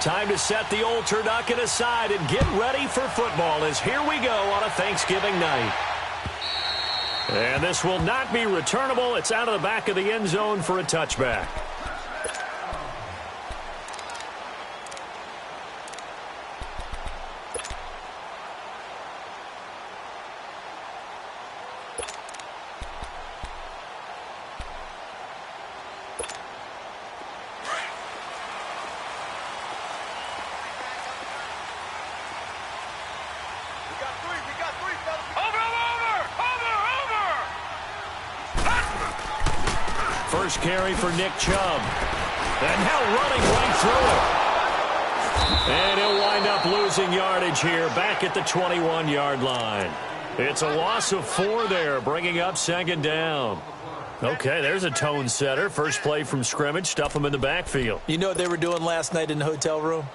Time to set the old turducken aside and get ready for football as here we go on a Thanksgiving night. And this will not be returnable. It's out of the back of the end zone for a touchback. First carry for Nick Chubb. And now running right through it. And he'll wind up losing yardage here back at the 21-yard line. It's a loss of 4 there, bringing up second down. Okay, there's a tone setter. First play from scrimmage, stuff them in the backfield. You know what they were doing last night in the hotel room?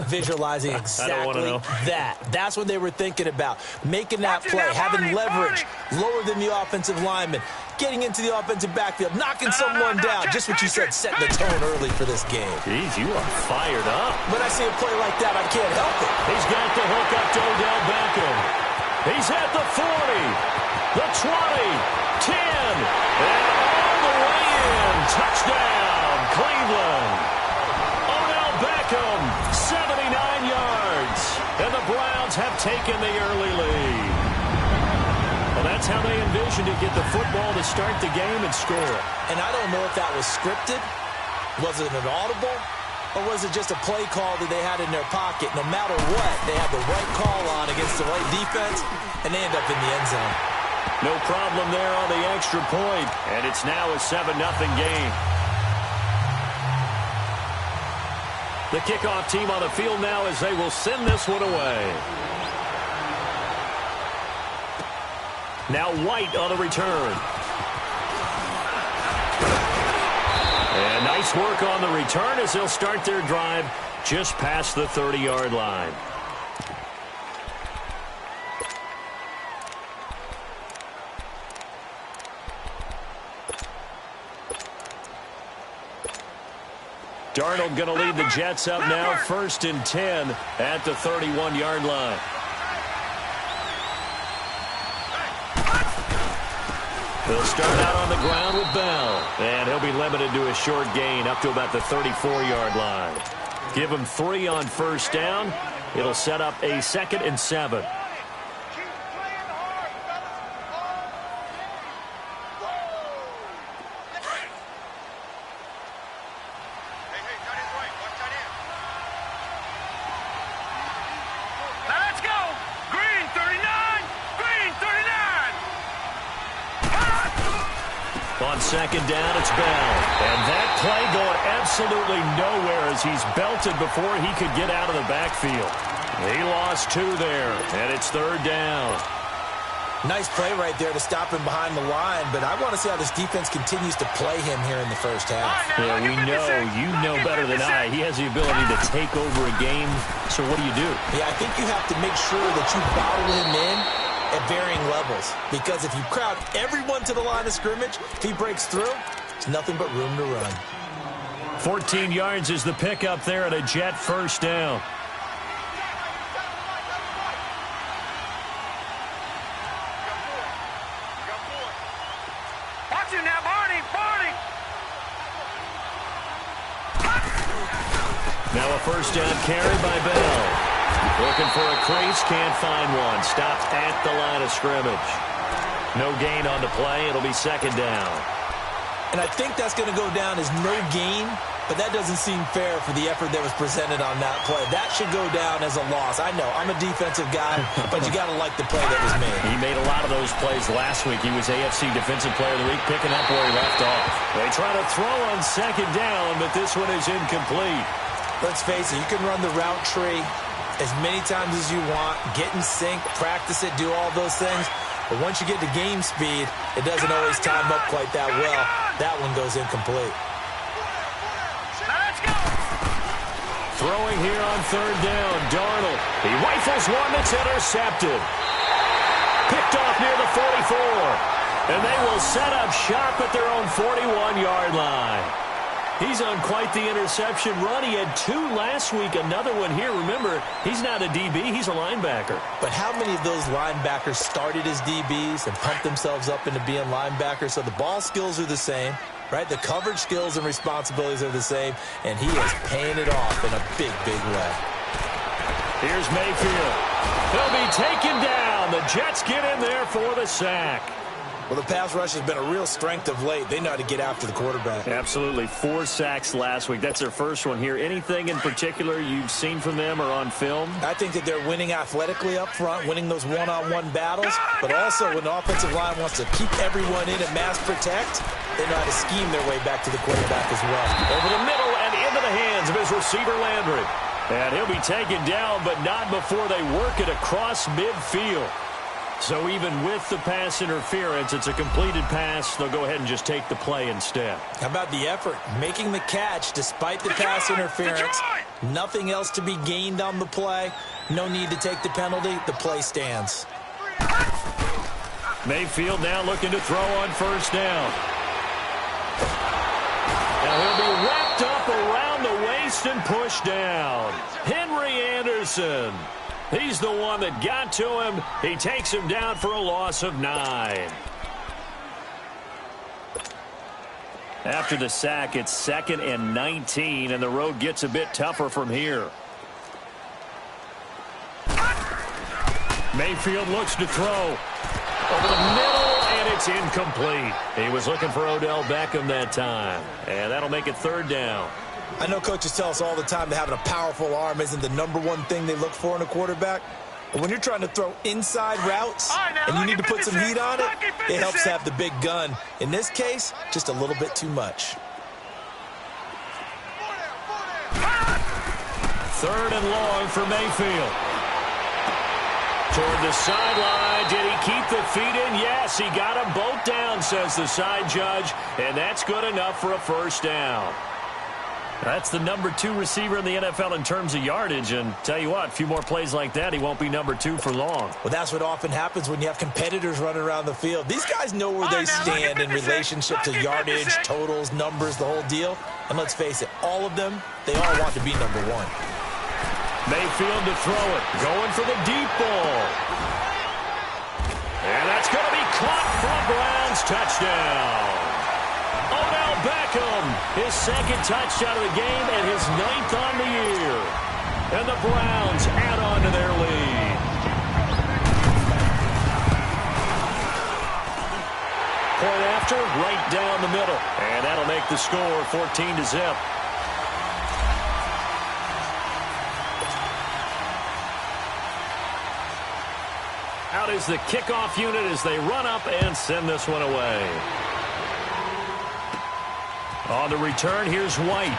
Visualizing exactly that. That's what they were thinking about. Making that play, having leverage, lower than the offensive lineman, getting into the offensive backfield, knocking someone down. Just what you said, setting the tone early for this game. Jeez, you are fired up. When I see a play like that, I can't help it. He's got the hook up to Odell Beckham. He's at the 40, the 20, 10, and all the way in. Touchdown, Cleveland. Odell Beckham, 79 yards. And the Browns have taken the early lead. Well, that's how they envisioned to get the football to start the game and score. And I don't know if that was scripted. Was it an audible? Or was it just a play call that they had in their pocket? No matter what, they had the right call on against the right defense, and they end up in the end zone. No problem there on the extra point, and it's now a 7-0 game. The kickoff team on the field now as they will send this one away. Now White on the return. And nice work on the return as they'll start their drive just past the 30-yard line. Darnold going to lead the Jets up now, 1st and 10 at the 31-yard line. He'll start out on the ground with Bell, and he'll be limited to a short gain up to about the 34-yard line. Give him 3 on first down. It'll set up a 2nd and 7. On second down, it's Bell. And that play going absolutely nowhere as he's belted before he could get out of the backfield. He lost 2 there, and it's 3rd down. Nice play right there to stop him behind the line, but I want to see how this defense continues to play him here in the first half. Yeah, we know. You know better than I. He has the ability to take over a game, so what do? Yeah, I think you have to make sure that you bottle him in at varying levels, because if you crowd everyone to the line of scrimmage, if he breaks through, there's nothing but room to run. 14 yards is the pickup there at a Jet first down. Watch it now, Barney! Now a first down carry by Bell. Looking for a crease, can't find one. Stopped at the line of scrimmage. No gain on the play. It'll be 2nd down. And I think that's going to go down as no gain, but that doesn't seem fair for the effort that was presented on that play. That should go down as a loss. I know, I'm a defensive guy, but you got to like the play that was made. He made a lot of those plays last week. He was AFC Defensive Player of the Week, picking up where he left off. They try to throw on 2nd down, but this one is incomplete. Let's face it, you can run the route tree as many times as you want, get in sync, practice it, do all those things. But once you get to game speed, it doesn't always time up quite that well. That one goes incomplete. Let's go! Throwing here on 3rd down, Darnold. He rifles one that's intercepted. Picked off near the 44. And they will set up shop at their own 41-yard line. He's on quite the interception run. He had 2 last week, another one here. Remember, he's not a DB, he's a linebacker. But how many of those linebackers started as DBs and pumped themselves up into being linebackers? So the ball skills are the same, right? The coverage skills and responsibilities are the same, and he is paying it off in a big, big way. Here's Mayfield. He'll be taken down. The Jets get in there for the sack. Well, the pass rush has been a real strength of late. They know how to get after the quarterback. Absolutely. 4 sacks last week. That's their first one here. Anything in particular you've seen from them or on film? I think that they're winning athletically up front, winning those one-on-one battles, but also when the offensive line wants to keep everyone in and mass protect, they know how to scheme their way back to the quarterback as well. Over the middle and into the hands of his receiver, Landry. And he'll be taken down, but not before they work it across midfield. So even with the pass interference, it's a completed pass. They'll go ahead and just take the play instead. How about the effort? Making the catch despite the pass interference. Nothing else to be gained on the play. No need to take the penalty. The play stands. Mayfield now looking to throw on first down. Now he'll be wrapped up around the waist and pushed down. Henry Anderson. He's the one that got to him. He takes him down for a loss of 9. After the sack, it's 2nd and 19, and the road gets a bit tougher from here. Mayfield looks to throw. Over the middle, and it's incomplete. He was looking for Odell Beckham that time, and that'll make it 3rd down. I know coaches tell us all the time that having a powerful arm isn't the #1 thing they look for in a quarterback. But when you're trying to throw inside routes and you need to put some heat on it, it helps to have the big gun. In this case, just a little bit too much. 3rd and long for Mayfield. Toward the sideline. Did he keep the feet in? Yes, he got them both down, says the side judge. And that's good enough for a 1st down. That's the #2 receiver in the NFL in terms of yardage. And tell you what, a few more plays like that, he won't be #2 for long. Well, that's what often happens when you have competitors running around the field. These guys know where they stand in relationship to yardage, totals, numbers, the whole deal. And let's face it, all of them, they all want to be #1. Mayfield to throw it. Going for the deep ball. And that's going to be caught for a Browns touchdown. Odell Beckham, his 2nd touchdown of the game and his 9th on the year. And the Browns add on to their lead. Point after, right down the middle. And that'll make the score 14-0. Out is the kickoff unit as they run up and send this one away. On the return, here's White.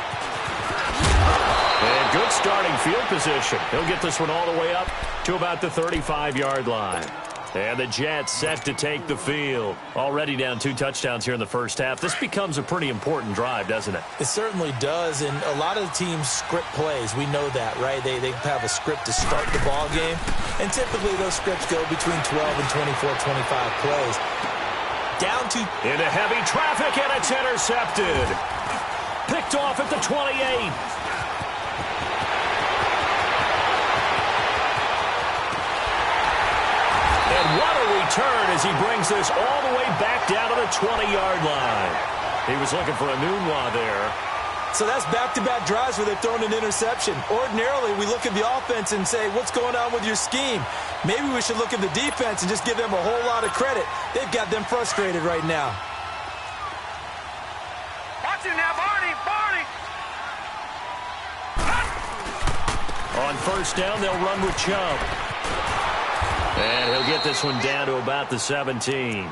And good starting field position. He'll get this one all the way up to about the 35-yard line. And the Jets set to take the field. Already down 2 touchdowns here in the first half. This becomes a pretty important drive, doesn't it? It certainly does, and a lot of the teams script plays. We know that, right? They have a script to start the ball game, and typically those scripts go between 12 and 24, 25 plays. Down to into heavy traffic, and it's intercepted. Picked off at the 28. And what a return as he brings this all the way back down to the 20-yard line. He was looking for a Nunwa there. So that's back-to-back drives where they've thrown an interception. Ordinarily, we look at the offense and say, what's going on with your scheme? Maybe we should look at the defense and just give them a whole lot of credit. They've got them frustrated right now. Watch it now, Barney! On first down, they'll run with Chubb. And he'll get this one down to about the 17.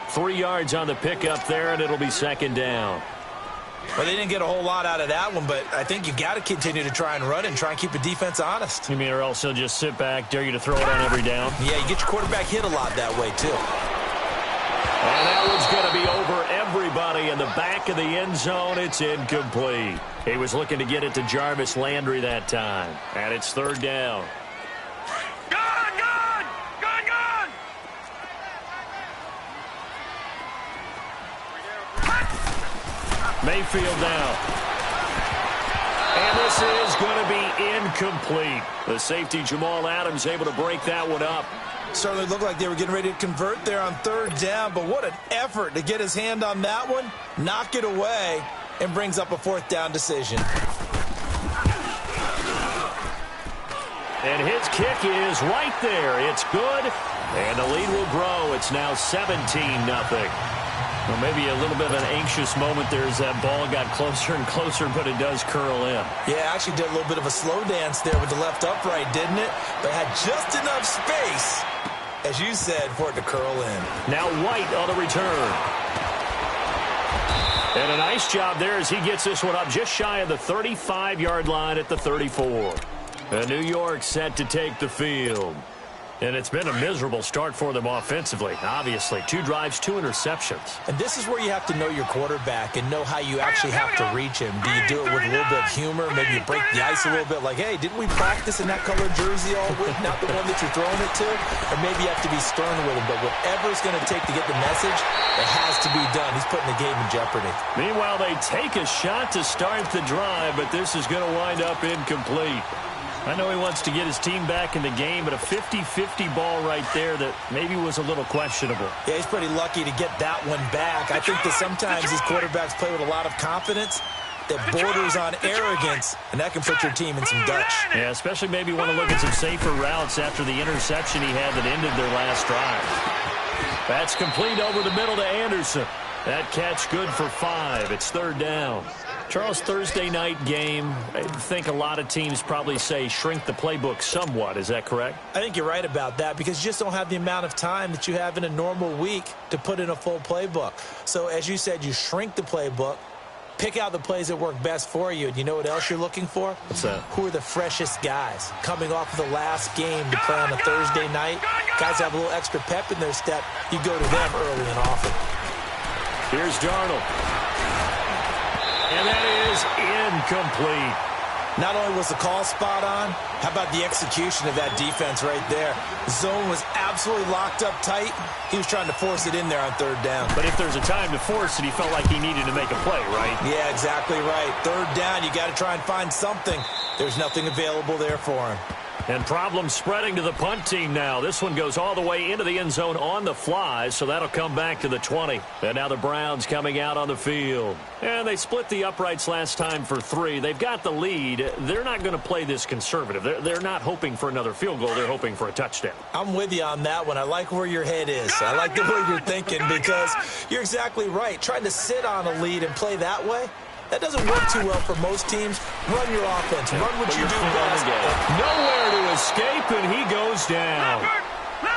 3 yards on the pickup there, and it'll be 2nd down. Well, they didn't get a whole lot out of that one, but I think you've got to continue to try and run and try and keep the defense honest. You mean, or else he'll just sit back, dare you to throw it on every down? Yeah, you get your quarterback hit a lot that way, too. And that one's going to be over everybody in the back of the end zone. It's incomplete. He was looking to get it to Jarvis Landry that time. And it's 3rd down. Mayfield now. And this is going to be incomplete. The safety, Jamal Adams, able to break that one up. Certainly looked like they were getting ready to convert there on third down, but what an effort to get his hand on that one, knock it away, and brings up a fourth down decision. And his kick is right there. It's good, and the lead will grow. It's now 17-0. Well, maybe a little bit of an anxious moment there as that ball got closer and closer, but it does curl in. Yeah, actually did a little bit of a slow dance there with the left upright, didn't it? But had just enough space, as you said, for it to curl in. Now White on the return. And a nice job there as he gets this one up just shy of the 35-yard line at the 34. And New York set to take the field. And it's been a miserable start for them offensively, obviously. 2 drives, 2 interceptions. And this is where you have to know your quarterback and know how you actually have to reach him. Do you do it with a little bit of humor? Maybe you break the ice a little bit like, hey, didn't we practice in that colored jersey all week, not the one that you're throwing it to? Or maybe you have to be stern with him. But whatever it's going to take to get the message, it has to be done. He's putting the game in jeopardy. Meanwhile, they take a shot to start the drive, but this is going to wind up incomplete. I know he wants to get his team back in the game, but a 50-50 ball right there that maybe was a little questionable. Yeah, he's pretty lucky to get that one back. I think that sometimes these quarterbacks play with a lot of confidence that borders on arrogance, and that can put your team in some Dutch. Yeah, especially maybe want to look at some safer routes after the interception he had that ended their last drive. That's complete over the middle to Anderson. That catch good for 5. It's third down. Charles, Thursday night game, I think a lot of teams probably say shrink the playbook somewhat. Is that correct? I think you're right about that because you just don't have the amount of time that you have in a normal week to put in a full playbook. So, as you said, you shrink the playbook, pick out the plays that work best for you. And you know what else you're looking for? What's that? Who are the freshest guys coming off of the last game to play on a Thursday night? Guys have a little extra pep in their step. You go to them early and often. Here's Darnold. And that is incomplete. Not only was the call spot on, how about the execution of that defense right there? The zone was absolutely locked up tight. He was trying to force it in there on third down. But if there's a time to force it, he felt like he needed to make a play, right? Yeah, exactly right. Third down, you got to try and find something. There's nothing available there for him. And problems spreading to the punt team now. This one goes all the way into the end zone on the fly, so that'll come back to the 20. And now the Browns coming out on the field. And they split the uprights last time for 3. They've got the lead. They're not going to play this conservative. They're not hoping for another field goal. They're hoping for a touchdown. I'm with you on that one. I like where your head is. I like the way you're thinking because you're exactly right. Trying to sit on a lead and play that way, that doesn't work too well for most teams. Run your offense. Run what you do best. Nowhere to escape, and he goes down.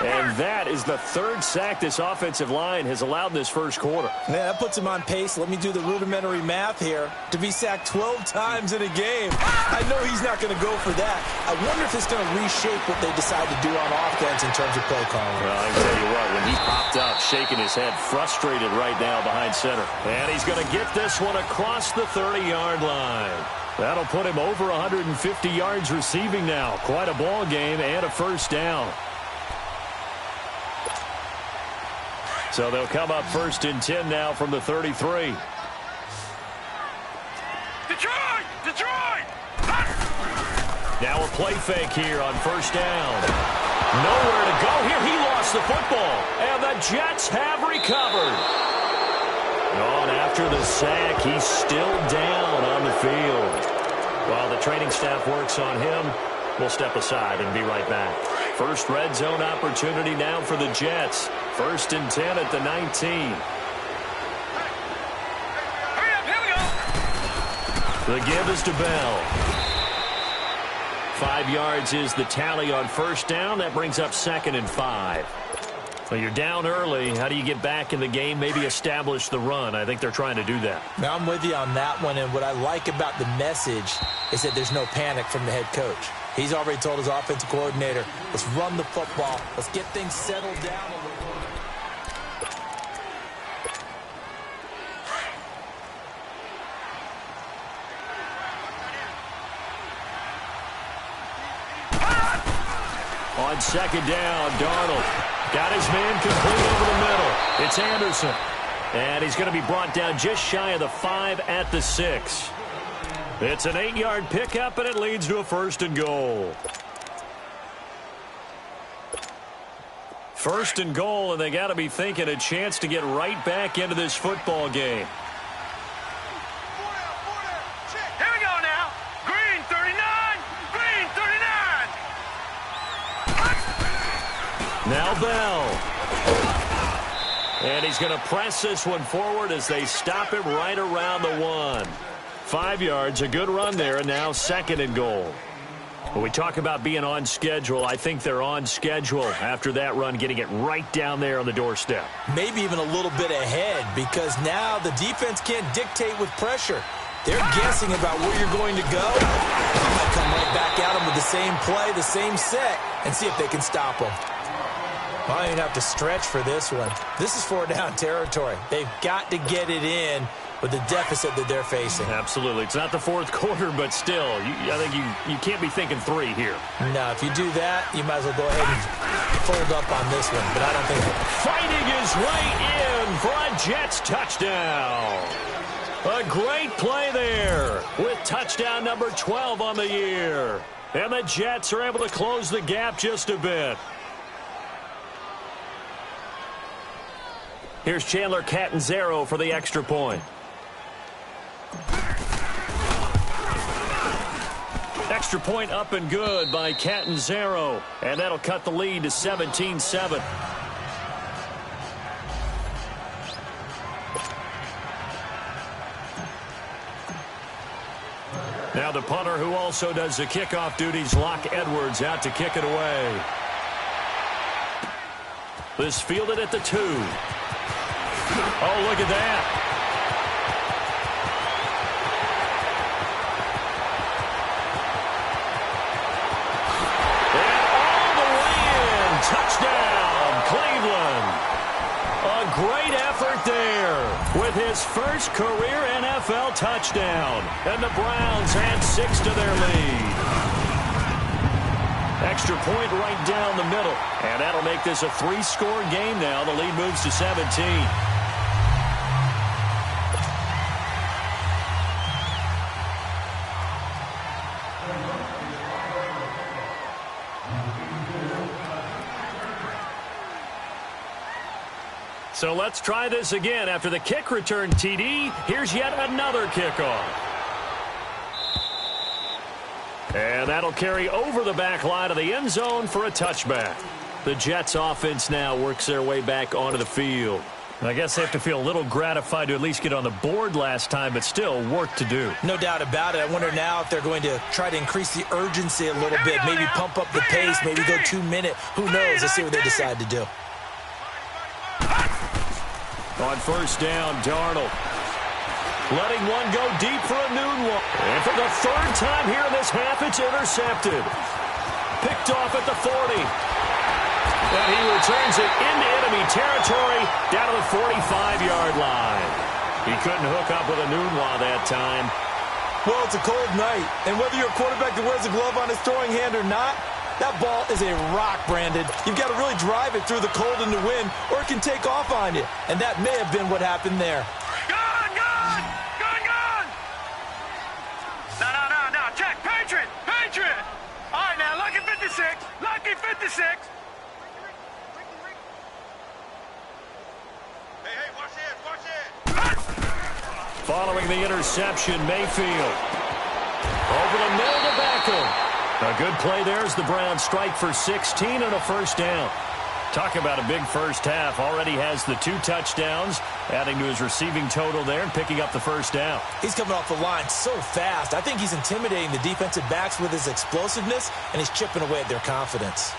And that is the 3rd sack this offensive line has allowed this first quarter. Yeah, that puts him on pace. Let me do the rudimentary math here. To be sacked 12 times in a game. I know he's not going to go for that. I wonder if it's going to reshape what they decide to do on offense in terms of play calling. Well, I can tell you what, when he popped up, shaking his head, frustrated right now behind center. And he's going to get this one across the 30-yard line. That'll put him over 150 yards receiving now. Quite a ball game and a first down. So they'll come up 1st and 10 now from the 33. Detroit! Now a play fake here on first down. Nowhere to go here. He lost the football. And the Jets have recovered. On after the sack, he's still down on the field. While the training staff works on him, we'll step aside and be right back. First red zone opportunity now for the Jets. 1st and 10 at the 19. The give is to Bell. 5 yards is the tally on first down. That brings up 2nd and 5. Well, you're down early. How do you get back in the game? Maybe establish the run. I think they're trying to do that. Now, I'm with you on that one. And what I like about the message is that there's no panic from the head coach. He's already told his offensive coordinator, let's run the football. Let's get things settled down a little bit. On 2nd down, Darnold got his man complete over the middle. It's Anderson. And he's going to be brought down just shy of the 5 at the 6. It's an 8-yard pickup, and it leads to a 1st and goal. 1st and goal, and they got to be thinking a chance to get right back into this football game. Here we go now. Green 39. Green 39. Now Bell. And he's going to press this one forward as they stop him right around the 1. 5 yards, a good run there, and now 2nd and goal. When we talk about being on schedule, I think they're on schedule after that run, getting it right down there on the doorstep. Maybe even a little bit ahead, because now the defense can't dictate with pressure. They're guessing about where you're going to go. You might come right back at them with the same play, the same set, and see if they can stop them. I don't even have to stretch for this one. This is 4-down territory. They've got to get it in with the deficit that they're facing. Absolutely. It's not the 4th quarter, but still, I think you can't be thinking 3 here. No, if you do that, you might as well go ahead and fold up on this one, but I don't think... Fighting his way in for a Jets touchdown. A great play there with touchdown number 12 on the year. And the Jets are able to close the gap just a bit. Here's Chandler Catanzaro for the extra point. Extra point up and good by Catanzaro. And that'll cut the lead to 17-7. Now the punter who also does the kickoff duties, Locke Edwards, out to kick it away. This fielded at the 2. Oh, look at that. And all the way in. Touchdown, Cleveland. A great effort there with his first career NFL touchdown. And the Browns add 6 to their lead. Extra point right down the middle. And that'll make this a 3-score game now. The lead moves to 17. So let's try this again. After the kick return, TD, here's yet another kickoff. And that'll carry over the back line of the end zone for a touchback. The Jets offense now works their way back onto the field. I guess they have to feel a little gratified to at least get on the board last time, but still work to do. No doubt about it. I wonder now if they're going to try to increase the urgency a little bit, maybe pump up the pace, maybe go 2-minute. Who knows? Let's see what they decide to do. On first down, Darnold. Letting one go deep for a noon one. And for the 3rd time here in this half, it's intercepted. Picked off at the 40. And he returns it into enemy territory down to the 45-yard line. He couldn't hook up with a Nunwa that time. Well, it's a cold night, and whether you're a quarterback that wears a glove on his throwing hand or not, that ball is a rock, Brandon. You've got to really drive it through the cold and the wind, or it can take off on you. And that may have been what happened there. Gone! Gone! Gone! Gone! No. Check. Patriot! Patriot! All right, now, lucky 56. Lucky 56. Hey, watch this. Watch this. Following the interception, Mayfield. Over the middle to Beckham. A good play there as the Browns strike for 16 and a first down. Talk about a big first half. Already has the 2 touchdowns, adding to his receiving total there and picking up the first down. He's coming off the line so fast. I think he's intimidating the defensive backs with his explosiveness, and he's chipping away at their confidence.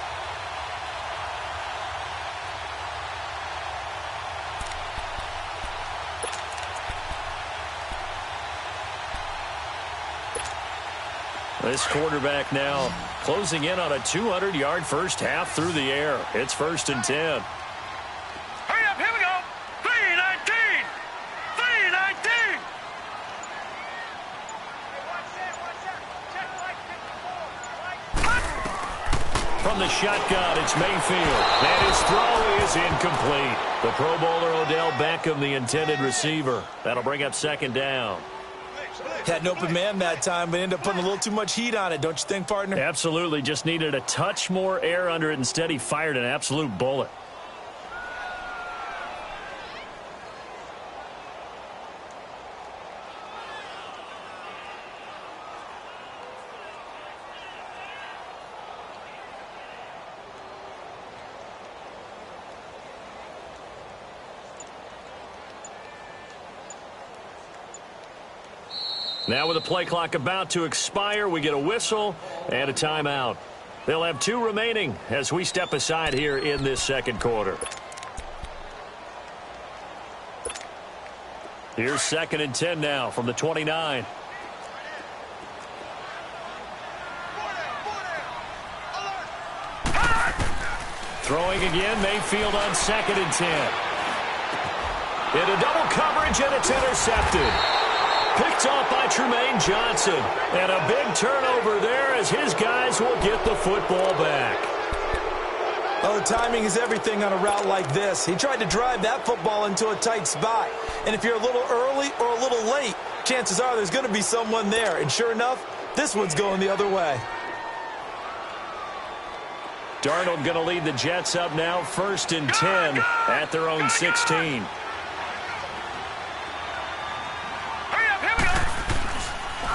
This quarterback now closing in on a 200-yard first half through the air. It's 1st and 10. Hurry up, here we go. 3-19. 3-19. From the shotgun, it's Mayfield. And his throw is incomplete. The Pro Bowler Odell Beckham, the intended receiver. That'll bring up second down. Had an open man that time, but ended up putting a little too much heat on it, don't you think, partner? Absolutely. Just needed a touch more air under it. Instead, he fired an absolute bullet. Now with the play clock about to expire, we get a whistle and a timeout. They'll have 2 remaining as we step aside here in this second quarter. Here's 2nd and 10 now from the 29. Throwing again, Mayfield on 2nd and 10. Into double coverage, and it's intercepted. Picked off by Tremaine Johnson. And a big turnover there as his guys will get the football back. Oh, timing is everything on a route like this. He tried to drive that football into a tight spot. And if you're a little early or a little late, chances are there's going to be someone there. And sure enough, this one's going the other way. Darnold going to lead the Jets up now, 1st and 10 at their own 16.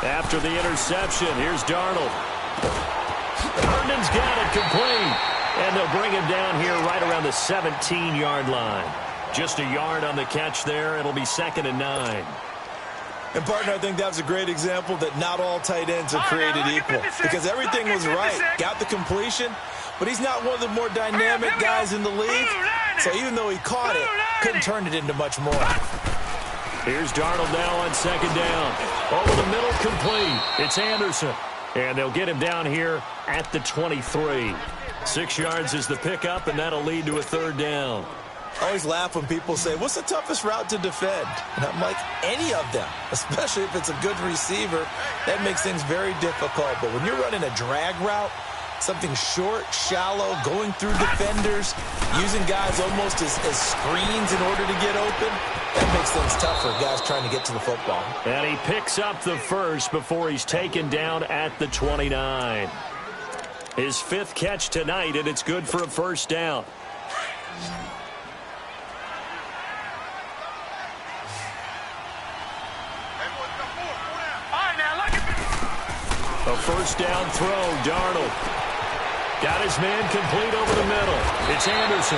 After the interception, here's Darnold. Herndon's got it complete. And they'll bring him down here right around the 17-yard line. Just a yard on the catch there. It'll be 2nd and 9. And, partner, I think that was a great example that not all tight ends are created equal. Because everything was right. Got the completion, but he's not one of the more dynamic guys in the league. So even though he caught it, couldn't turn it into much more. Here's Darnold now on 2nd down. Over the middle, complete. It's Anderson. And they'll get him down here at the 23. 6 yards is the pickup, and that'll lead to a 3rd down. I always laugh when people say, what's the toughest route to defend? And I'm like, any of them, especially if it's a good receiver. That makes things very difficult. But when you're running a drag route, something short, shallow, going through defenders, using guys almost as screens in order to get open, that makes things tough for guys trying to get to the football. And he picks up the first before he's taken down at the 29. His 5th catch tonight, and it's good for a 1st down. A 1st down throw, Darnold. Got his man complete over the middle. It's Anderson.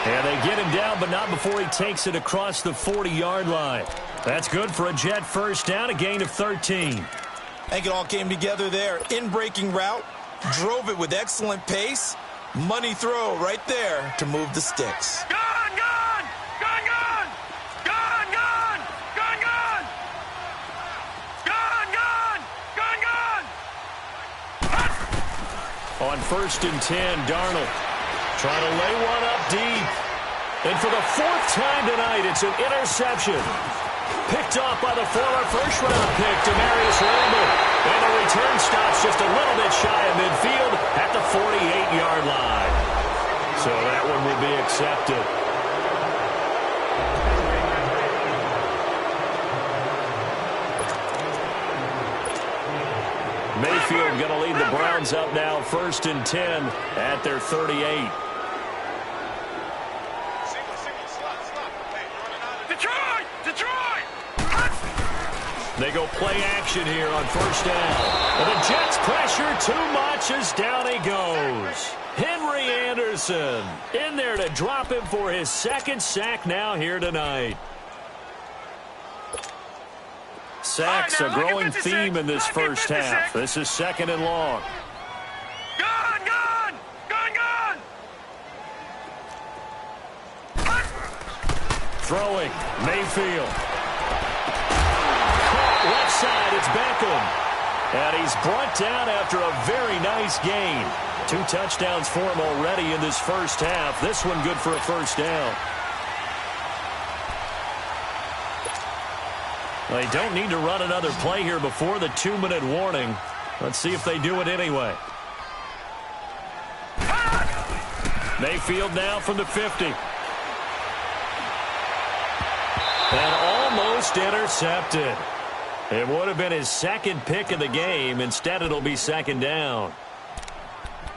And they get him down, but not before he takes it across the 40-yard line. That's good for a Jet 1st down, a gain of 13. I think it all came together there. In-breaking route, drove it with excellent pace. Money throw right there to move the sticks. Gone, gone! Gone, gone! Gone, gone! Gone, gone! Gone, gone! Gone, gone! On 1st and 10, Darnold trying to lay one up deep. And for the 4th time tonight, it's an interception. Picked off by the former 1st-round pick, Demarius Randall. And the return stops just a little bit shy of midfield at the 48-yard line. So that one will be accepted. Mayfield going to lead the Browns up now, 1st and 10 at their 38. They go play action here on 1st down. And the Jets pressure too much as down he goes. Henry Anderson in there to drop him for his 2nd sack now here tonight. Sacks a growing theme in this 1st half. This is 2nd and long. Gone, gone! Gone, gone! Throwing, Mayfield. Left side, it's Beckham. And he's brought down after a very nice gain. 2 touchdowns for him already in this 1st half. This one good for a 1st down. They don't need to run another play here before the 2-minute warning. Let's see if they do it anyway. Mayfield now from the 50. And almost intercepted. It would have been his second pick of the game. Instead, it'll be second down.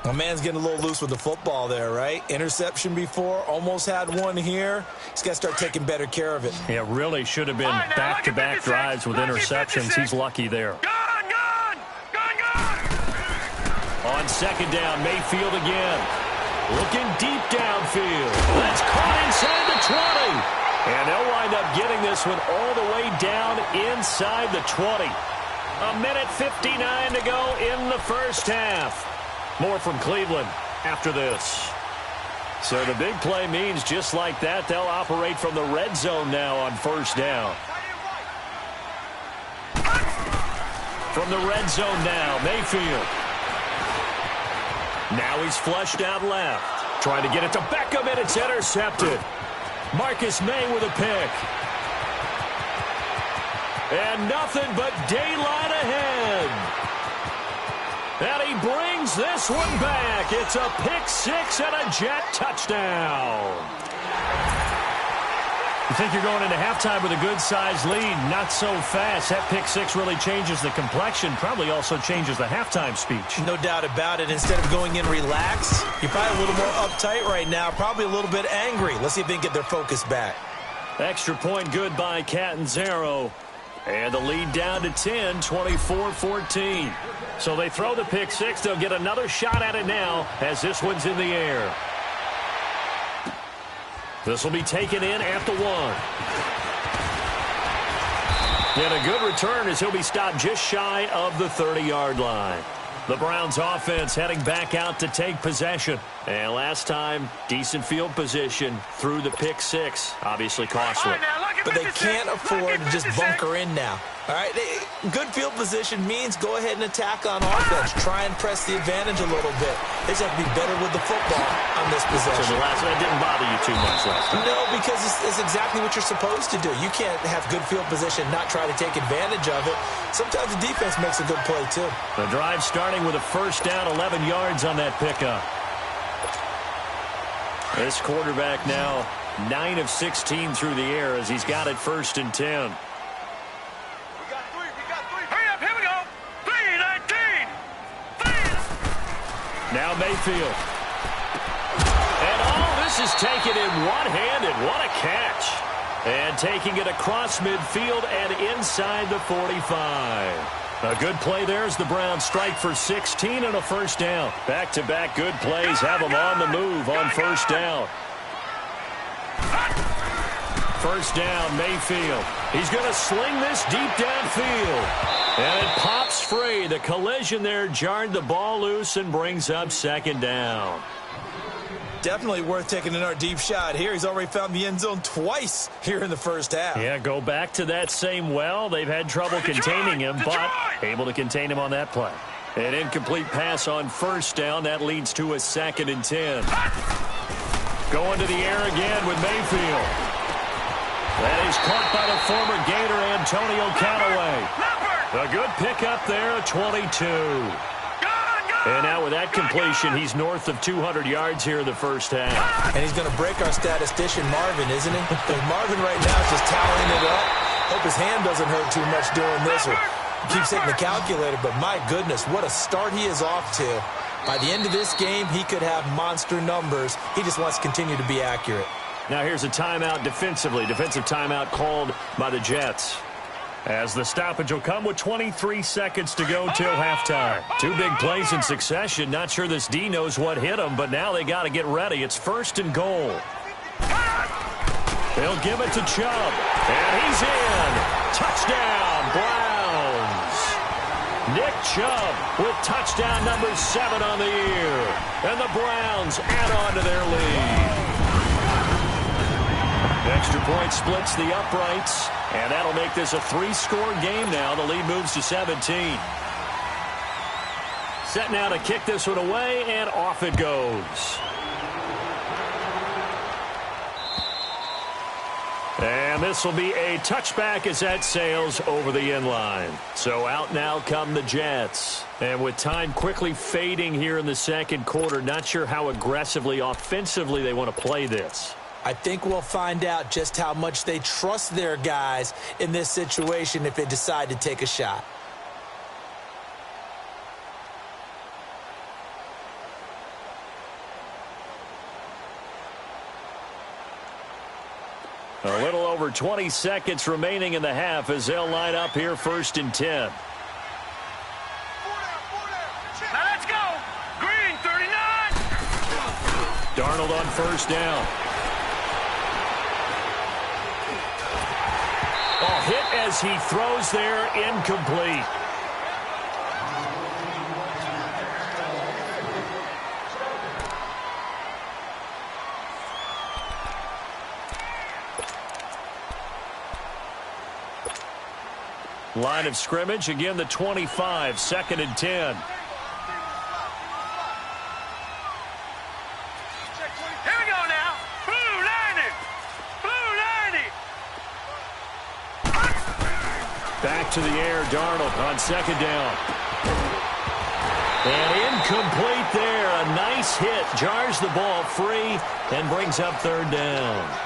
My man's getting a little loose with the football there, right? Interception before, almost had one here. He's got to start taking better care of it. Yeah, really should have been back-to-back drives with interceptions. He's lucky there. On second down, Mayfield again. Looking deep downfield. That's caught inside the 20. And they'll wind up getting this one all the way down inside the 20. A minute 59 to go in the first half. More from Cleveland after this. So the big play means just like that, they'll operate from the red zone now on first down. From the red zone now, Mayfield. Now he's flushed out left. Trying to get it to Beckham, and it's intercepted. Marcus May with a pick. And nothing but daylight ahead. And he brings this one back. It's a pick six and a Jet touchdown. You think you're going into halftime with a good-sized lead. Not so fast. That pick six really changes the complexion. Probably also changes the halftime speech. No doubt about it. Instead of going in relaxed, you're probably a little more uptight right now. Probably a little bit angry. Let's see if they can get their focus back. Extra point good by Catanzaro. And the lead down to 10, 24-14. So they throw the pick six. They'll get another shot at it now as this one's in the air. This will be taken in at the 1. And a good return as he'll be stopped just shy of the 30-yard line. The Browns offense heading back out to take possession. And last time, decent field position through the pick six. Obviously costly. But they can't afford to just bunker in now. All right, good field position means go ahead and attack on offense. Try and press the advantage a little bit. They just have to be better with the football on this possession. So the last one didn't bother you too much last time? No, because it's exactly what you're supposed to do. You can't have good field position, not try to take advantage of it. Sometimes the defense makes a good play, too. The drive starting with a first down, 11 yards on that pickup. This quarterback now 9 of 16 through the air as he's got it first and 10. Now Mayfield. And this is taken in one-handed. What a catch. And taking it across midfield and inside the 45. A good play there as the Browns strike for 16 and a first down. Back-to-back good plays have them on the move on first down. First down, Mayfield. He's going to sling this deep downfield. And it pops free. The collision there jarred the ball loose and brings up second down. Definitely worth taking another deep shot here. He's already found the end zone twice here in the first half. Yeah, go back to that same well. They've had trouble containing him, but able to contain him on that play. An incomplete pass on first down. That leads to a 2nd and 10. Going to the air again with Mayfield. That is caught by the former Gator Antonio Callaway. A good pickup there, 22. And now with that completion, he's north of 200 yards here in the first half. And he's going to break our statistician, Marvin, isn't he? Because Marvin right now is just tallying it up. Hope his hand doesn't hurt too much doing this. Or keeps hitting the calculator, but my goodness, what a start he is off to. By the end of this game, he could have monster numbers. He just wants to continue to be accurate. Now here's a timeout defensively. Defensive timeout called by the Jets. As the stoppage will come with 23 seconds to go till halftime. Two big plays in succession. Not sure this D knows what hit him, but now they got to get ready. It's first and goal. They'll give it to Chubb. And he's in. Touchdown, Browns. Nick Chubb with touchdown number 7 on the year. And the Browns add on to their lead. Extra point splits the uprights, and that'll make this a 3-score game now. The lead moves to 17. Set now to kick this one away, and off it goes. And this will be a touchback as that sails over the inline. So out now come the Jets. And with time quickly fading here in the second quarter, not sure how aggressively, offensively they want to play this. I think we'll find out just how much they trust their guys in this situation if they decide to take a shot. A little over 20 seconds remaining in the half as they'll line up here 1st and 10. Now let's go. Green, 39. Darnold on 1st down. Oh, hit as he throws there, incomplete. Line of scrimmage, again the 25, 2nd and 10. Here we go now. Blue 90. Blue 90. Back to the air, Darnold on 2nd down. And incomplete there. A nice hit. Jars the ball free and brings up 3rd down.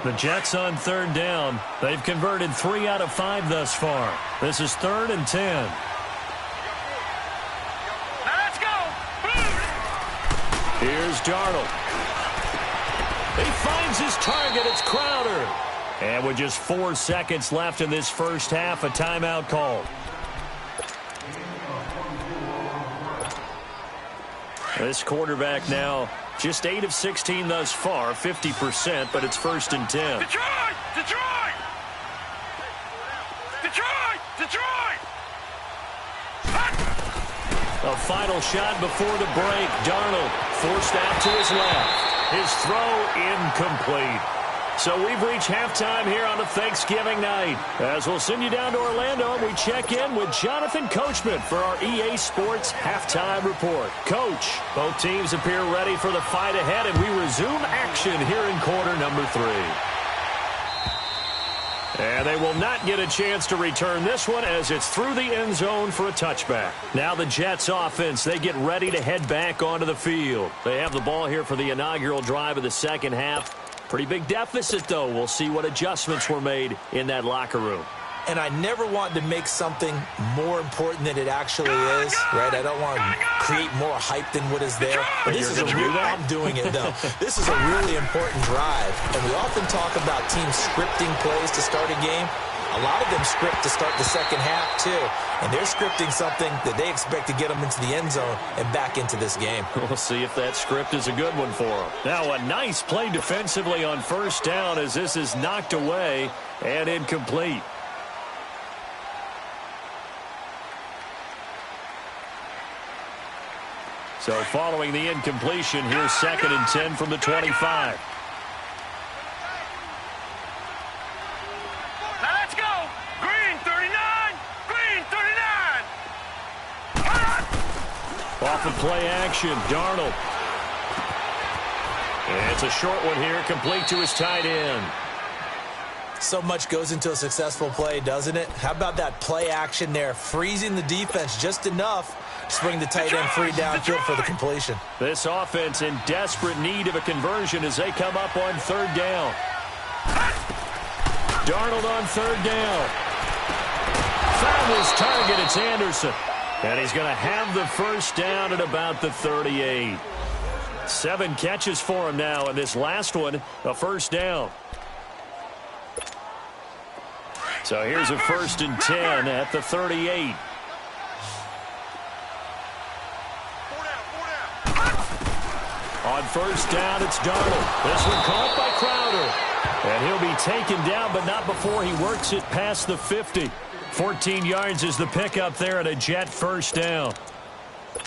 The Jets on 3rd down. They've converted 3 out of 5 thus far. This is 3rd and 10. Now let's go. Here's Darnold. He finds his target. It's Crowder. And with just 4 seconds left in this first half, a timeout called. This quarterback now just 8 of 16 thus far, 50%, but it's 1st and 10. Detroit! Detroit! Detroit! Detroit! A final shot before the break. Darnold forced out to his left. His throw incomplete. So we've reached halftime here on a Thanksgiving night. As we'll send you down to Orlando, we check in with Jonathan Coachman for our EA Sports Halftime Report. Coach, both teams appear ready for the fight ahead, and we resume action here in quarter number 3. And they will not get a chance to return this one as it's through the end zone for a touchback. Now the Jets offense, they get ready to head back onto the field. They have the ball here for the inaugural drive of the second half. Pretty big deficit, though. We'll see what adjustments were made in that locker room. And I never want to make something more important than it actually is, right? I don't want to create more hype than what is there. But this is I'm doing it, though. This is a really important drive. And we often talk about teams scripting plays to start a game. A lot of them script to start the second half, too. And they're scripting something that they expect to get them into the end zone and back into this game. We'll see if that script is a good one for them. Now, a nice play defensively on 1st down as this is knocked away and incomplete. So following the incompletion, here's 2nd and 10 from the 25. Now let's go. Green 39. Green 39. Off of play action, Darnold. And it's a short one here, complete to his tight end. So much goes into a successful play, doesn't it? How about that play action there, freezing the defense just enough to bring the tight end free downfield for the completion. This offense in desperate need of a conversion as they come up on 3rd down. Darnold on 3rd down. Found his target, it's Anderson. And he's going to have the first down at about the 38. 7 catches for him now, and this last one, a first down. So here's a 1st and 10 at the 38. On 1st down, it's Darnold. This one caught by Crowder. And he'll be taken down, but not before he works it past the 50. 14 yards is the pickup there at a Jet first down.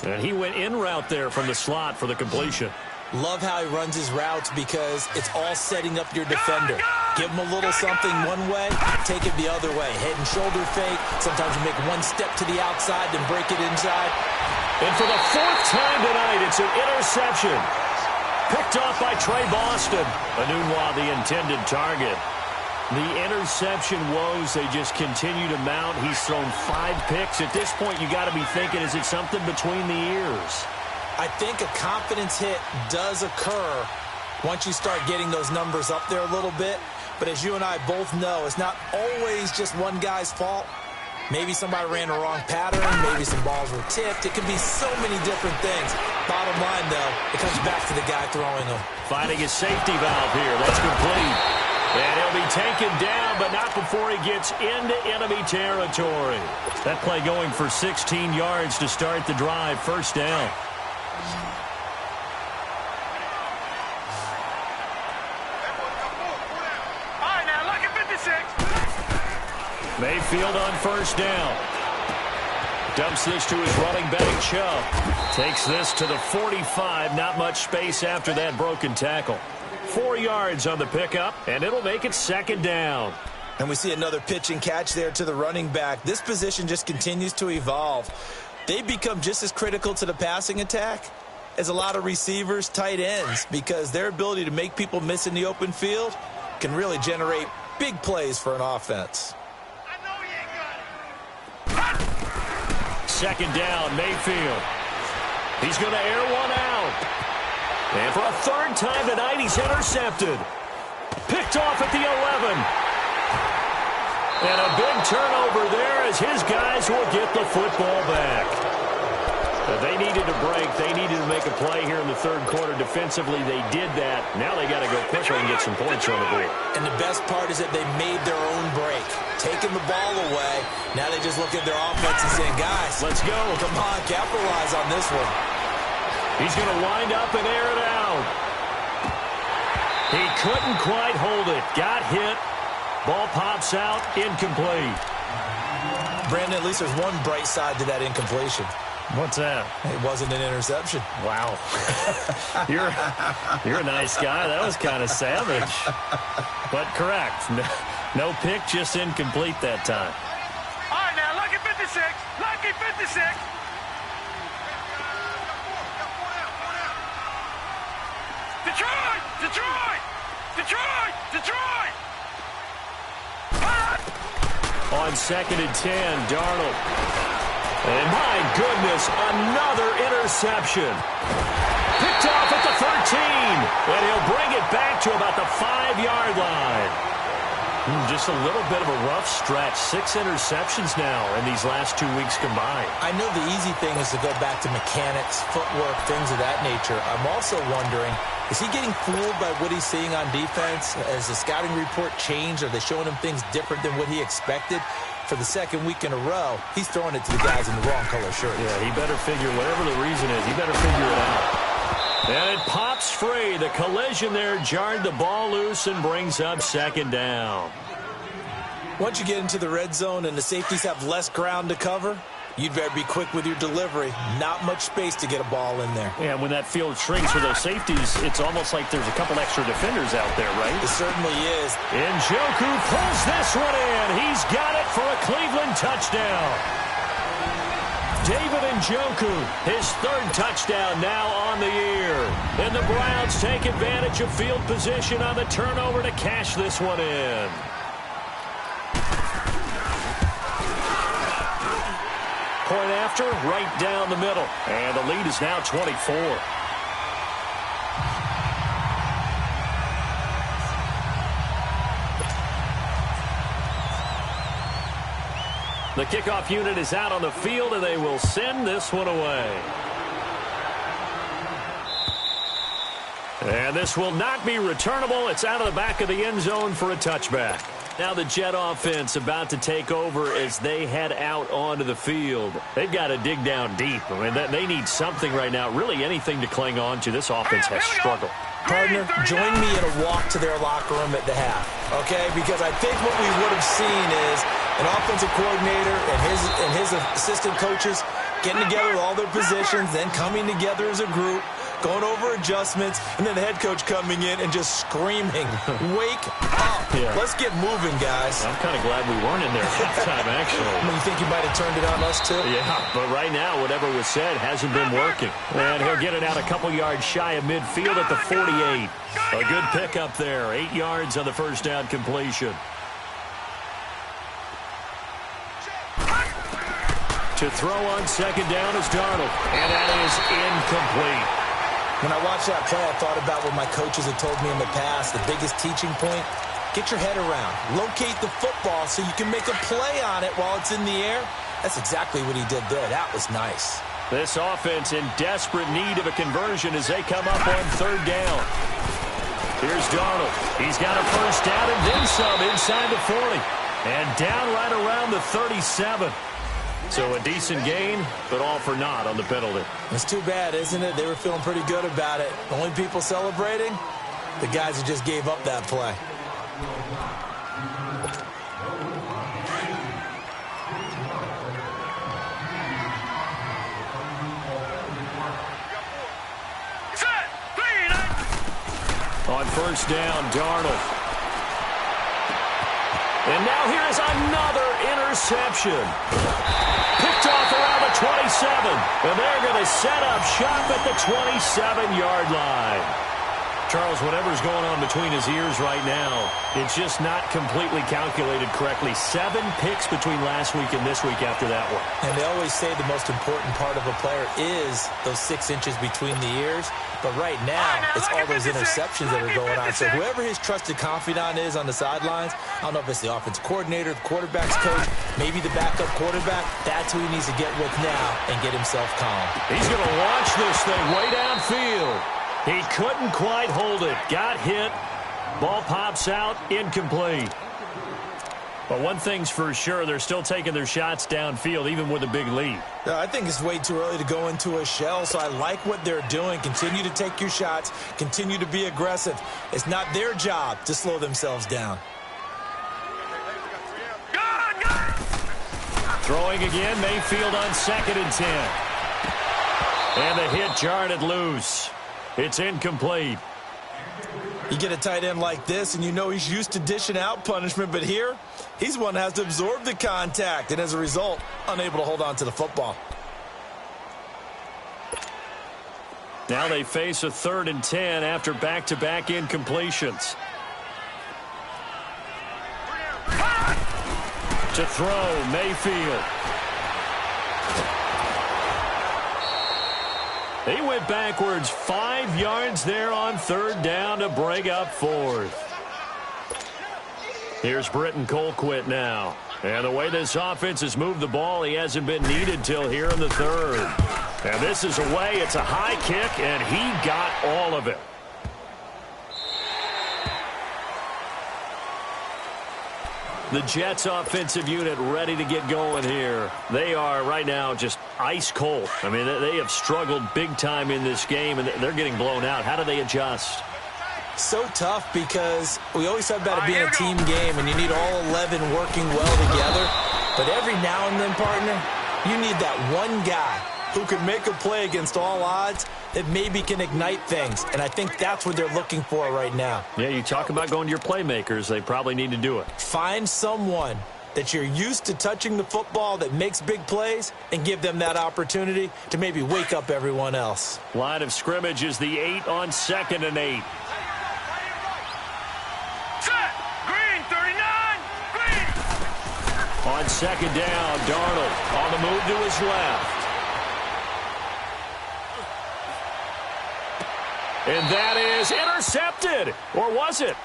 And he went in route there from the slot for the completion. Love how he runs his routes because it's all setting up your defender. Give him a little something one way, take it the other way. Head and shoulder fake. Sometimes you make one step to the outside, then break it inside. And for the 4th time tonight, it's an interception. Picked off by Trey Boston. Anunwa, the intended target. The interception woes, they just continue to mount. He's thrown 5 picks. At this point, you got to be thinking, is it something between the ears? I think a confidence hit does occur once you start getting those numbers up there a little bit. But as you and I both know, it's not always just one guy's fault. Maybe somebody ran the wrong pattern. Maybe some balls were tipped. It could be so many different things. Bottom line, though, it comes back to the guy throwing them. Finding his safety valve here. That's complete. And he'll be taken down, but not before he gets into enemy territory. That play going for 16 yards to start the drive. First down. All right, now look at 56. Mayfield on first down. Dumps this to his running back, Chubb. Takes this to the 45. Not much space after that broken tackle. 4 yards on the pickup, and it'll make it second down. And we see another pitch and catch there to the running back. This position just continues to evolve. They become just as critical to the passing attack as a lot of receivers, tight ends, because their ability to make people miss in the open field can really generate big plays for an offense. I know you ain't got it. Second down, Mayfield. He's going to air one out. And for a third time tonight, he's intercepted. Picked off at the 11. And a big turnover there as his guys will get the football back. They needed a break. They needed to make a play here in the third quarter. Defensively, they did that. Now they got to go quicker and get some points on the board. And the best part is that they made their own break. Taking the ball away. Now they just look at their offense and saying, guys, let's go. Come on, capitalize on this one. He's going to wind up and air it out. He couldn't quite hold it. Got hit. Ball pops out. Incomplete. Brandon, at least there's one bright side to that incompletion. What's that? It wasn't an interception. Wow. You're a nice guy. That was kind of savage. But correct. No pick, just incomplete that time. All right, now lucky 56. Lucky 56. Detroit! Detroit! Detroit! Detroit! On second and 10, Darnold. And my goodness, another interception. Picked off at the 13. And he'll bring it back to about the 5-yard line. Just a little bit of a rough stretch. 6 interceptions now in these last 2 weeks combined. I know the easy thing is to go back to mechanics, footwork, things of that nature. I'm also wondering, is he getting fooled by what he's seeing on defense? Has the scouting report changed? Are they showing him things different than what he expected? For the second week in a row, he's throwing it to the guys in the wrong color shirt. Yeah, he better figure, whatever the reason is, he better figure it out. And it pops free. The collision there jarred the ball loose and brings up second down. Once you get into the red zone and the safeties have less ground to cover, you'd better be quick with your delivery. Not much space to get a ball in there. Yeah, when that field shrinks with those safeties, it's almost like there's a couple extra defenders out there, right? It certainly is. Njoku pulls this one in. He's got it for a Cleveland touchdown. David Njoku, his third touchdown now on the year. And the Browns take advantage of field position on the turnover to cash this one in. Point after, right down the middle. And the lead is now 24. The kickoff unit is out on the field, and they will send this one away. And this will not be returnable. It's out of the back of the end zone for a touchback. Now the Jet offense about to take over as they head out onto the field. They've got to dig down deep. I mean, they need something right now, really anything to cling on to. This offense has struggled. Partner, join me in a walk to their locker room at the half, okay? Because I think what we would have seen is an offensive coordinator and his assistant coaches getting together with all their positions, then coming together as a group, going over adjustments, and then the head coach coming in and just screaming, wake up. Yeah. Let's get moving, guys. I'm kind of glad we weren't in there at halftime, actually. You think he might have turned it on us, too? Yeah, but right now, whatever was said hasn't been working. And he'll get it out a couple yards shy of midfield at the 48. A good pickup there. 8 yards on the first down completion. To throw on second down is Darnold. And that is incomplete. When I watched that play, I thought about what my coaches had told me in the past. The biggest teaching point, get your head around. Locate the football so you can make a play on it while it's in the air. That's exactly what he did there. That was nice. This offense in desperate need of a conversion as they come up on third down. Here's Darnold. He's got a first down and then some inside the 40. And down right around the 37. So a decent gain, but all for naught on the penalty. It's too bad, isn't it? They were feeling pretty good about it. The only people celebrating, the guys who just gave up that play. On first down, Darnold. And now here is another interception. Picked off around the 27. And they're going to set up shop at the 27-yard line. Charles, whatever's going on between his ears right now, it's just not completely calculated correctly. 7 picks between last week and this week after that one. And they always say the most important part of a player is those 6 inches between the ears. But right now, it's all those interceptions that are going on. So whoever his trusted confidant is on the sidelines, I don't know if it's the offensive coordinator, the quarterback's coach, maybe the backup quarterback, that's who he needs to get with now and get himself calm. He's going to launch this thing way downfield. He couldn't quite hold it. Got hit. Ball pops out. Incomplete. But one thing's for sure, they're still taking their shots downfield, even with a big lead. I think it's way too early to go into a shell, so I like what they're doing. Continue to take your shots. Continue to be aggressive. It's not their job to slow themselves down. Throwing again, Mayfield on 2nd and 10. And the hit jarred it loose. It's incomplete. You get a tight end like this, and you know he's used to dishing out punishment, but here, he's one that has to absorb the contact, and as a result, unable to hold on to the football. Now they face a 3rd and 10 after back-to-back incompletions. To throw, Mayfield. He went backwards 5 yards there on 3rd down to break up 4th. Here's Britton Colquitt now. And the way this offense has moved the ball, he hasn't been needed till here in the 3rd. And this is away. It's a high kick, and he got all of it. The Jets offensive unit ready to get going here. They are right now just ice cold. I mean, they have struggled big time in this game, and they're getting blown out. How do they adjust? So tough because we always talk about it being a team game, and you need all 11 working well together. But every now and then, partner, you need that one guy who can make a play against all odds that maybe can ignite things. And I think that's what they're looking for right now. Yeah, you talk about going to your playmakers. They probably need to do it. Find someone that you're used to touching the football that makes big plays and give them that opportunity to maybe wake up everyone else. Line of scrimmage is the 8 on 2nd and 8. Green, 39, green. On 2nd down, Darnold on the move to his left. And that is intercepted. Or was it?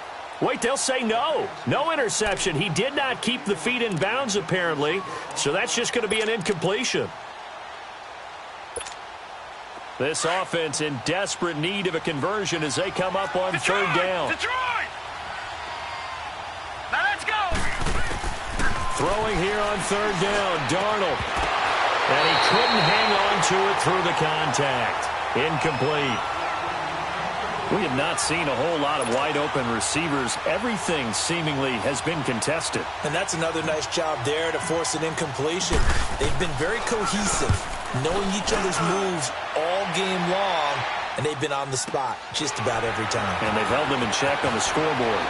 Wait, they'll say no. No interception. He did not keep the feet in bounds, apparently. So that's just going to be an incompletion. This offense in desperate need of a conversion as they come up on 3rd down. Detroit! Now let's go! Throwing here on 3rd down, Darnold. And he couldn't hang on to it through the contact. Incomplete. We have not seen a whole lot of wide-open receivers. Everything seemingly has been contested. And that's another nice job there to force an incompletion. They've been very cohesive, knowing each other's moves all game long, and they've been on the spot just about every time. And they've held them in check on the scoreboard.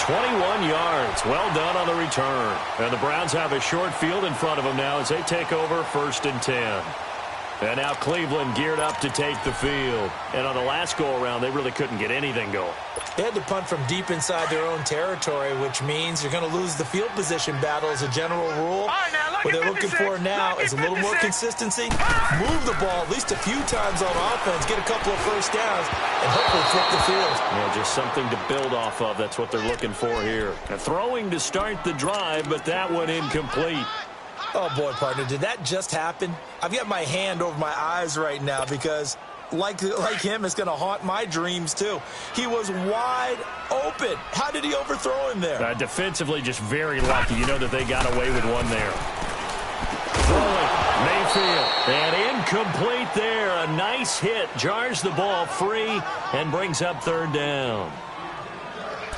21 yards. Well done on the return. And the Browns have a short field in front of them now as they take over 1st and 10. And now Cleveland geared up to take the field. And on the last go-around, they really couldn't get anything going. They had to punt from deep inside their own territory, which means you're going to lose the field position battle as a general rule. What they're looking for now is a little more consistency, move the ball at least a few times on offense, get a couple of first downs, and hopefully flip the field. Yeah, just something to build off of. That's what they're looking for here. And throwing to start the drive, but that one incomplete. Oh, boy, partner, did that just happen? I've got my hand over my eyes right now because, like him, it's going to haunt my dreams, too. He was wide open. How did he overthrow him there? Defensively, just very lucky. You know that they got away with one there. Throwing, Mayfield, and incomplete there. A nice hit, jars the ball free, and brings up 3rd down.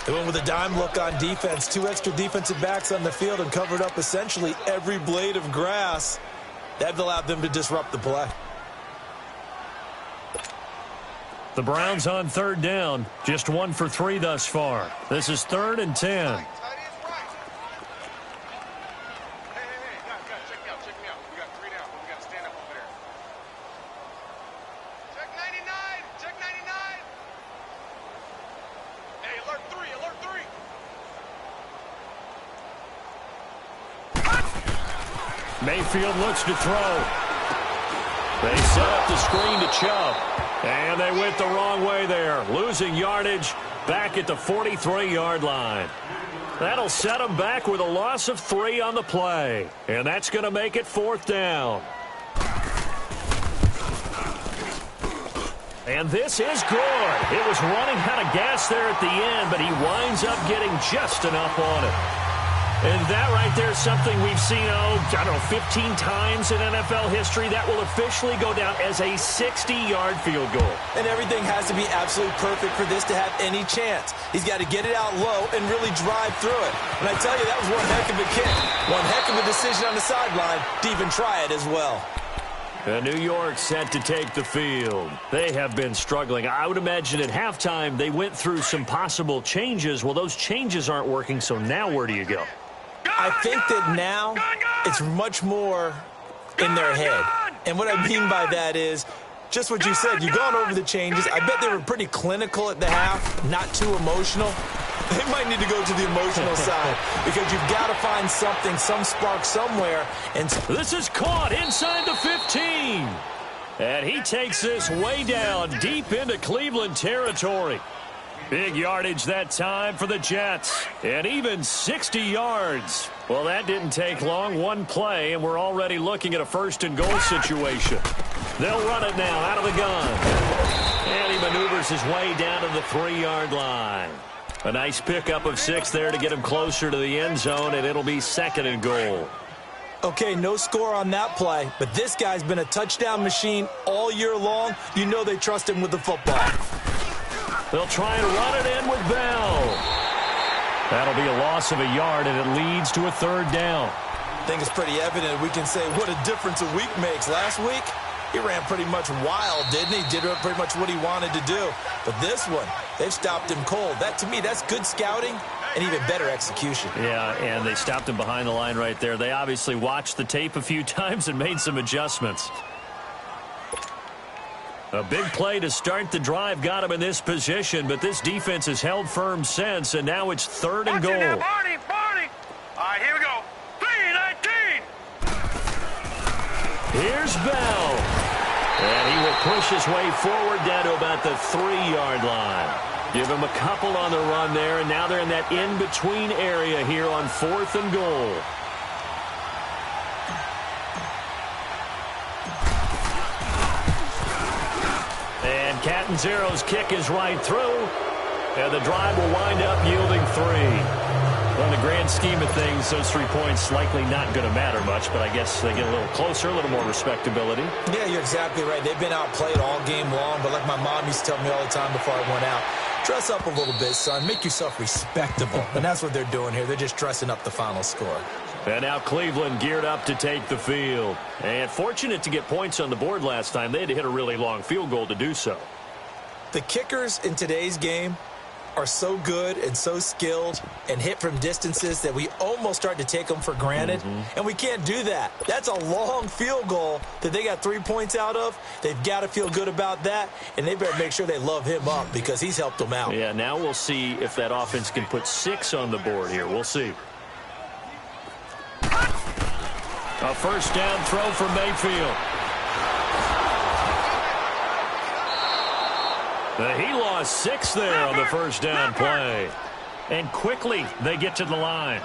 They went with a dime look on defense. 2 extra defensive backs on the field and covered up essentially every blade of grass. That allowed them to disrupt the play. The Browns on 3rd down. Just 1 for 3 thus far. This is 3rd and 10. Mayfield looks to throw. They set up the screen to Chubb. And they went the wrong way there. Losing yardage back at the 43-yard line. That'll set them back with a loss of 3 on the play. And that's going to make it 4th down. And this is good. It was running out of gas there at the end, but he winds up getting just enough on it. And that right there is something we've seen, 15 times in NFL history. That will officially go down as a 60-yard field goal. And everything has to be absolutely perfect for this to have any chance. He's got to get it out low and really drive through it. And I tell you, that was one heck of a kick. One heck of a decision on the sideline to even try it as well. And New York set to take the field. They have been struggling. I would imagine at halftime they went through some possible changes. Well, those changes aren't working, so now where do you go? I think that now it's much more in their head. And what I mean by that is just what you said. You've gone over the changes. I bet they were pretty clinical at the half, not too emotional. They might need to go to the emotional side because you've got to find something, some spark somewhere. And this is caught inside the 15. And he takes this way down deep into Cleveland territory. Big yardage that time for the Jets. And even 60 yards. Well, that didn't take long. One play, and we're already looking at a 1st and goal situation. They'll run it now out of the gun. And he maneuvers his way down to the 3-yard line. A nice pickup of 6 there to get him closer to the end zone, and it'll be 2nd and goal. Okay, no score on that play, but this guy's been a touchdown machine all year long. You know they trust him with the football. They'll try and run it in with Bell. That'll be a loss of a yard, and it leads to a 3rd down. I think it's pretty evident we can say what a difference a week makes. Last week, he ran pretty much wild, didn't he? Did pretty much what he wanted to do. But this one, they've stopped him cold. That, to me, that's good scouting and even better execution. Yeah, and they stopped him behind the line right there. They obviously watched the tape a few times and made some adjustments. A big play to start the drive got him in this position, but this defense has held firm since, and now it's 3rd and goal. Now, Barney. All right, here we go. 3-19. Here's Bell. And he will push his way forward down to about the 3-yard line. Give him a couple on the run there, and now they're in that in-between area here on 4th and goal. And Catanzaro's kick is right through, and the drive will wind up yielding 3. Well, in the grand scheme of things, those 3 points likely not going to matter much, but I guess they get a little closer, a little more respectability. Yeah, you're exactly right. They've been outplayed all game long, but like my mom used to tell me all the time before I went out, dress up a little bit, son. Make yourself respectable. And that's what they're doing here. They're just dressing up the final score. And now Cleveland geared up to take the field. And fortunate to get points on the board last time. They had to hit a really long field goal to do so. The kickers in today's game are so good and so skilled and hit from distances that we almost start to take them for granted. And we can't do that. That's a long field goal that they got 3 points out of. They've got to feel good about that, and they better make sure they love him up because he's helped them out. Yeah, now we'll see if that offense can put 6 on the board here. We'll see. A first down throw for Mayfield. He lost 6 there on the first down play. And quickly they get to the line.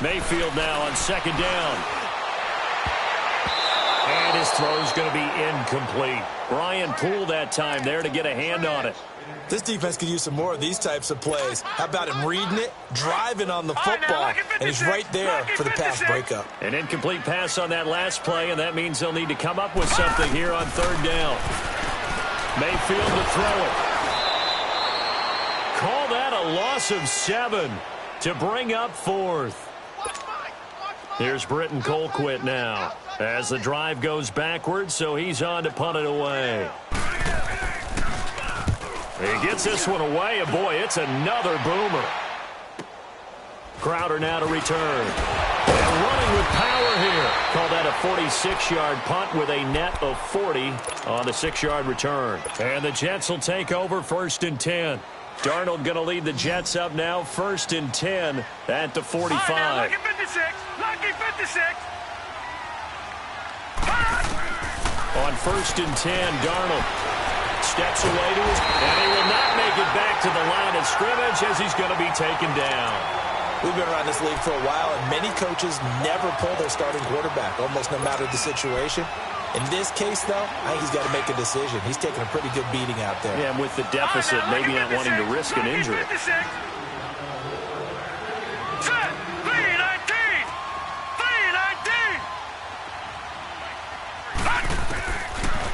Mayfield now on second down. And his throw's going to be incomplete. Brian Poole that time there to get a hand on it. This defense could use some more of these types of plays. How about him reading it, driving on the football, and he's right there for the pass breakup. An incomplete pass on that last play, and that means they'll need to come up with something here on third down. Mayfield to throw it. Call that a loss of 7 to bring up fourth. Here's Britton Colquitt now as the drive goes backwards, so he's on to punt it away. He gets this one away, and boy, it's another boomer. Crowder now to return. And running with power here. Call that a 46-yard punt with a net of 40 on the 6-yard return. And the Jets will take over first and 10. Darnold going to lead the Jets up now, first and 10 at the 45. Lucky 56. Lucky 56. On first and 10, Darnold steps away to his, and he will not make it back to the line of scrimmage as he's going to be taken down. We've been around this league for a while, and many coaches never pull their starting quarterback, almost no matter the situation. In this case, though, I think he's got to make a decision. He's taking a pretty good beating out there. Yeah, and with the deficit, maybe not wanting to risk an injury.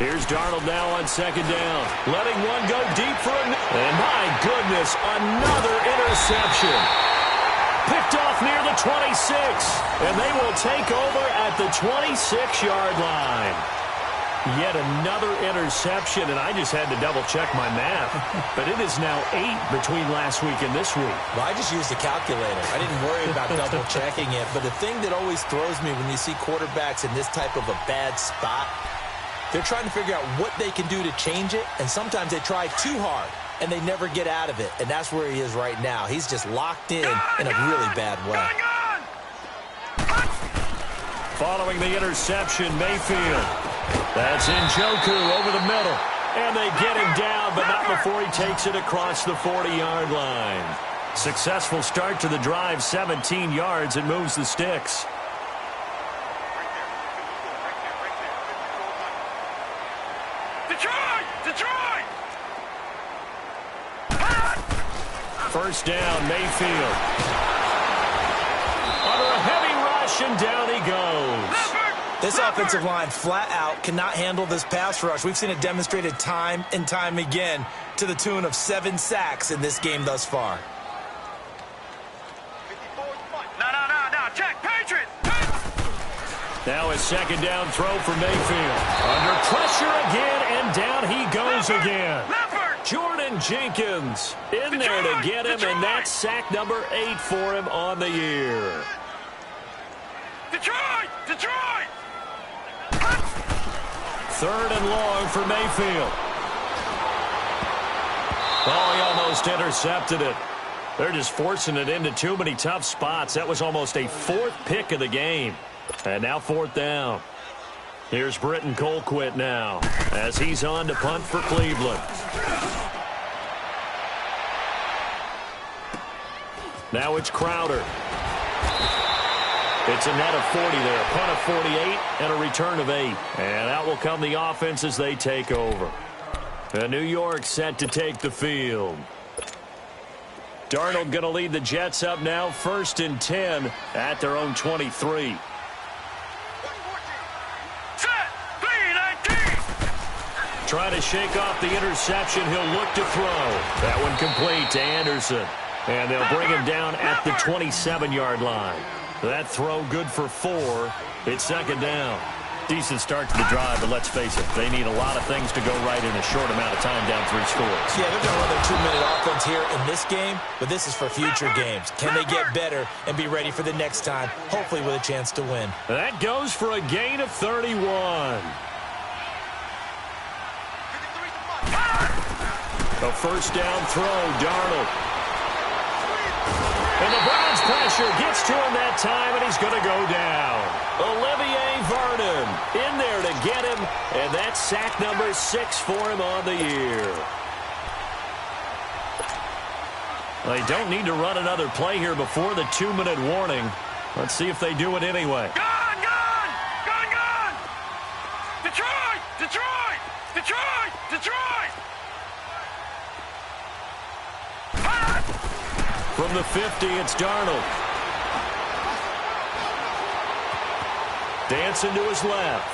Here's Darnold now on second down. Letting one go deep for him. And my goodness, another interception. Picked off near the 26. And they will take over at the 26-yard line. Yet another interception, and I just had to double-check my math. But it is now 8 between last week and this week. Well, I just used a calculator. I didn't worry about double-checking it. But the thing that always throws me when you see quarterbacks in this type of a bad spot, they're trying to figure out what they can do to change it, and sometimes they try too hard, and they never get out of it. And that's where he is right now. He's just locked in a really bad way. Following the interception, Mayfield. That's Njoku over the middle. And they get him down, but not before he takes it across the 40-yard line. Successful start to the drive, 17 yards, and moves the sticks. Detroit! First down, Mayfield. Under a heavy rush, and down he goes. This offensive line flat out cannot handle this pass rush. We've seen it demonstrated time and time again to the tune of 7 sacks in this game thus far. No. Check. Patriots. Now a second down throw for Mayfield. Under pressure again, and down he goes again. Jordan Jenkins in there to get him, and that's sack number 8 for him on the year. Detroit! Third and long for Mayfield. Oh, he almost intercepted it. They're just forcing it into too many tough spots. That was almost a 4th pick of the game. And now 4th down. Here's Britton Colquitt now as he's on to punt for Cleveland. Now it's Crowder. It's a net of 40 there, a punt of 48 and a return of 8. And out will come the offense as they take over. New York set to take the field. Darnold going to lead the Jets up now, first and 10 at their own 23. Set. 3, try to shake off the interception. He'll look to throw. That one complete to Anderson. And they'll bring him down at the 27-yard line. That throw good for 4. It's second down. Decent start to the drive, but let's face it, they need a lot of things to go right in a short amount of time, down 3 scores. Yeah, they're going to run their 2-minute offense here in this game, but this is for future games. Can they get better and be ready for the next time, hopefully with a chance to win? That goes for a gain of 31. A first down throw, Darnold. And the Browns pressure gets to him that time, and he's going to go down. Olivier Vernon in there to get him, and that's sack number 6 for him on the year. They don't need to run another play here before the 2-minute warning. Let's see if they do it anyway. Gone! Detroit! Detroit! Detroit! Detroit! From the 50, it's Darnold. Dancing to his left.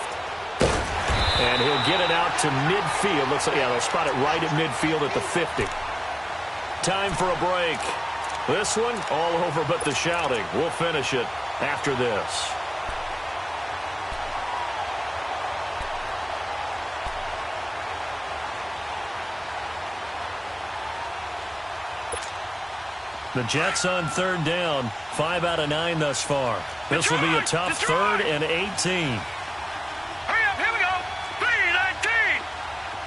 And he'll get it out to midfield. Looks like, yeah, they'll spot it right at midfield at the 50. Time for a break. This one, all over but the shouting. We'll finish it after this. The Jets on third down, 5 out of 9 thus far. This will be a tough third and 18. Hurry up, here we go. 3-19.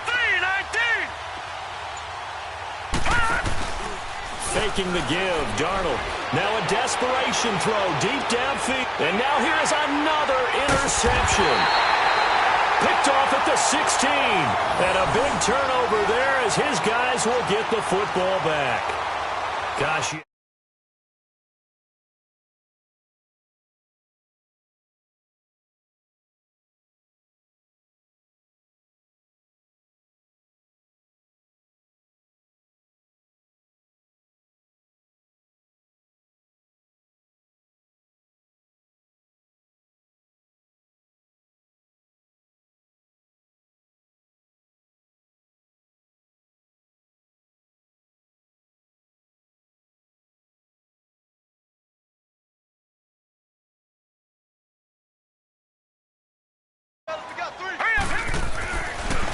3-19. Faking the give, Darnold. Now a desperation throw deep downfield. And now here's another interception. Picked off at the 16. And a big turnover there as his guys will get the football back. Gosh.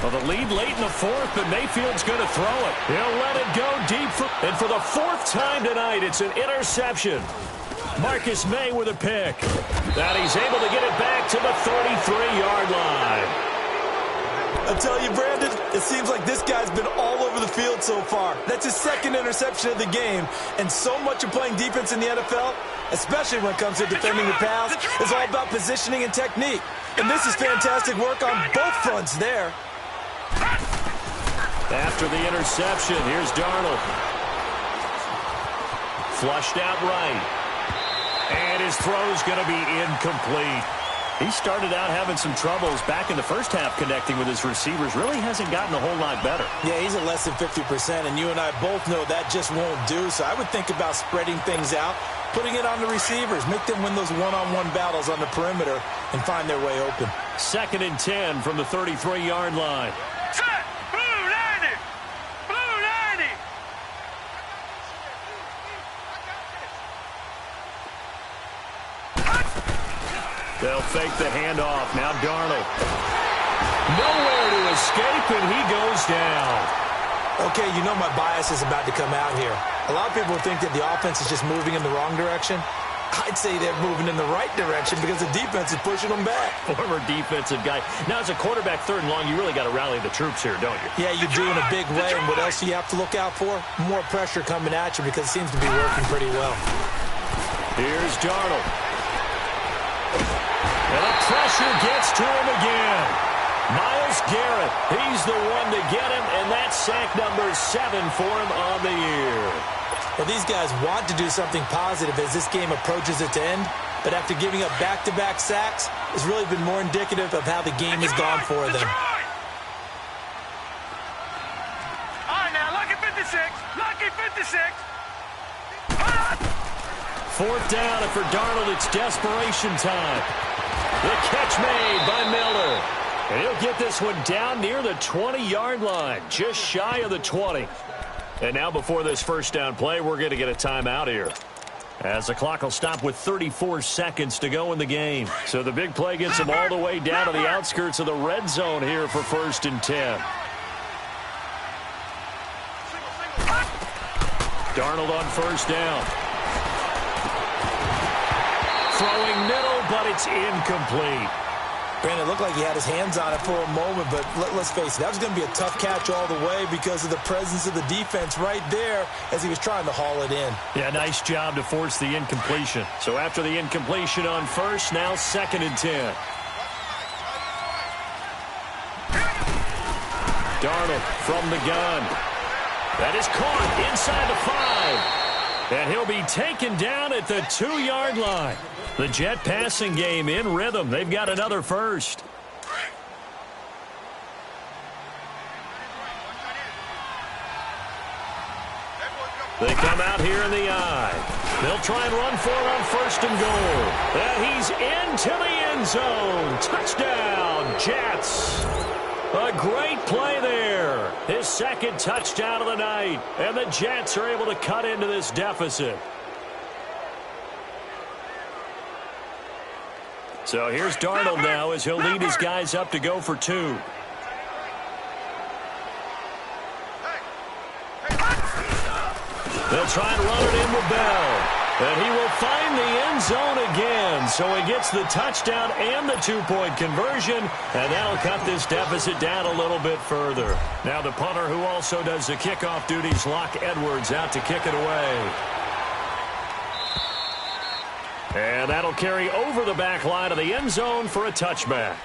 Well, the lead late in the fourth, but Mayfield's going to throw it. He'll let it go deep. And for the 4th time tonight, it's an interception. Marcus May with a pick. That he's able to get it back to the 33-yard line. I'll tell you, Brandon, it seems like this guy's been all over the field so far. That's his 2nd interception of the game. And so much of playing defense in the NFL, especially when it comes to defending the pass, is all about positioning and technique. And this is fantastic work on both fronts there. After the interception, here's Darnold. Flushed out right. And his throw's going to be incomplete. He started out having some troubles back in the first half connecting with his receivers. Really hasn't gotten a whole lot better. Yeah, he's at less than 50%, and you and I both know that just won't do. So I would think about spreading things out, putting it on the receivers, make them win those one-on-one battles on the perimeter and find their way open. 2nd and 10 from the 33-yard line. Set! Blue 90! Blue 90! They'll fake the handoff. Now Darnold. Nowhere to escape, and he goes down. Okay, you know my bias is about to come out here. A lot of people think that the offense is just moving in the wrong direction. I'd say they're moving in the right direction because the defense is pushing them back. Former defensive guy. Now, as a quarterback, 3rd and long, you really got to rally the troops here, don't you? Yeah, you do in a big way. And what else do you have to look out for? More pressure coming at you because it seems to be working pretty well. Here's Darnold. And the pressure gets to him again. Myles Garrett, he's the one to get him, and that's sack number 7 for him on the year. Well, these guys want to do something positive as this game approaches its end, but after giving up back-to-back sacks, it's really been more indicative of how the game has gone for them. All right, now, lucky 56. Lucky 56. 4th down, and for Darnold, it's desperation time. The catch made by Miller. And he'll get this one down near the 20-yard line, just shy of the 20. And now before this first down play, we're going to get a timeout here, as the clock will stop with 34 seconds to go in the game. So the big play gets them all the way down to the outskirts of the red zone here for 1st and 10. Darnold on 1st down. Throwing middle, but it's incomplete. Brandon, it looked like he had his hands on it for a moment, but let's face it, that was going to be a tough catch all the way because of the presence of the defense right there as he was trying to haul it in. Yeah, nice job to force the incompletion. So after the incompletion on 1st, now 2nd and 10. Darnold from the gun. That is caught inside the 5. And he'll be taken down at the 2-yard line. The Jet passing game in rhythm. They've got another first. They come out here in the eye. They'll try and run for it on 1st and goal. And he's into the end zone. Touchdown, Jets. A great play there. His 2nd touchdown of the night. And the Jets are able to cut into this deficit. So here's Darnold now as he'll lead his guys up to go for 2. They'll try and run it in with Bell. And he will find the end zone again. So he gets the touchdown and the 2-point conversion. And that'll cut this deficit down a little bit further. Now the punter who also does the kickoff duties, Locke Edwards, out to kick it away. And that'll carry over the back line of the end zone for a touchback.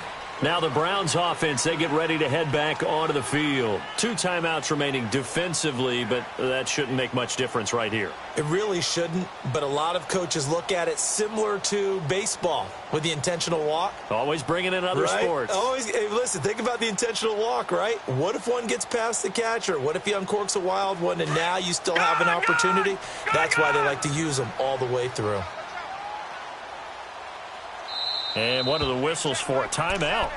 Now the Browns offense, they get ready to head back onto the field. 2 timeouts remaining defensively, but that shouldn't make much difference right here. It really shouldn't, but a lot of coaches look at it similar to baseball with the intentional walk. Always bringing in other sports. Always, hey, listen, think about the intentional walk, right? What if one gets past the catcher? What if he uncorks a wild one and now you still have an opportunity? That's why they like to use them all the way through. And one of the whistles for a timeout.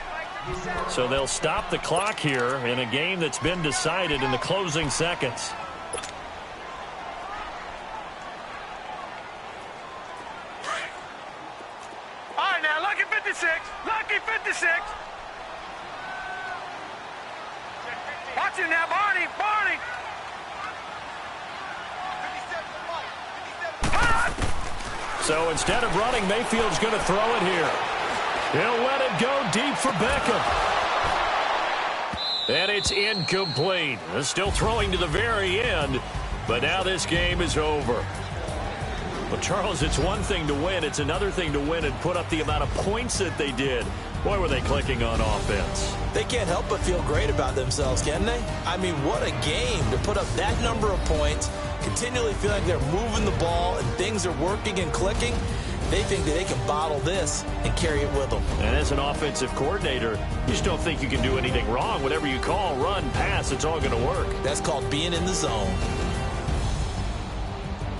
So they'll stop the clock here in a game that's been decided in the closing seconds. All right, now, lucky 56. Lucky 56. Watch him now, Barney. Barney. So instead of running, Mayfield's going to throw it here. He'll let it go deep for Beckham. And it's incomplete. Still throwing to the very end, but now this game is over. Well, Charles, it's one thing to win. It's another thing to win and put up the amount of points that they did. Boy, were they clicking on offense. They can't help but feel great about themselves, can they? I mean, what a game to put up that number of points, continually feel like they're moving the ball and things are working and clicking. They think that they can bottle this and carry it with them. And as an offensive coordinator, you just don't think you can do anything wrong. Whatever you call, run, pass, it's all going to work. That's called being in the zone.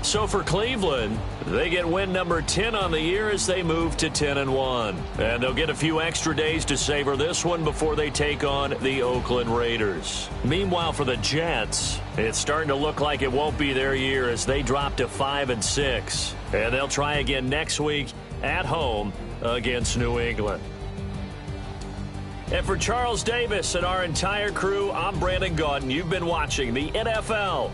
So for Cleveland, they get win number 10 on the year as they move to 10-1. And they'll get a few extra days to savor this one before they take on the Oakland Raiders. Meanwhile, for the Jets, it's starting to look like it won't be their year as they drop to 5-6. And they'll try again next week at home against New England. And for Charles Davis and our entire crew, I'm Brandon Gaudin. You've been watching the NFL